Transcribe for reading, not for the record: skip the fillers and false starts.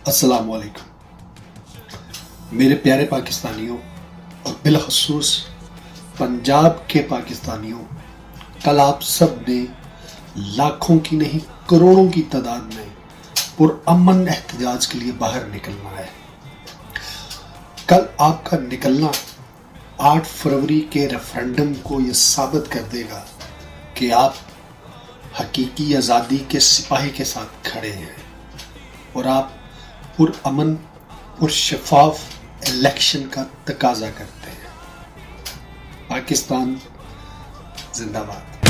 السلام علیکم میرے پیارے پاکستانیوں اور بالخصوص پنجاب کے پاکستانیوں، کل آپ سب نے لاکھوں کی نہیں کروڑوں کی تعداد میں پرامن احتجاج کے لیے باہر نکلنا ہے۔ کل آپ کا نکلنا 8 فروری کے ریفرنڈم کو یہ ثابت کر دے گا کہ آپ حقیقی آزادی کے سپاہی کے ساتھ کھڑے ہیں اور آپ پرامن اور شفاف الیکشن کا تقاضا کرتے ہیں۔ پاکستان زندہ باد۔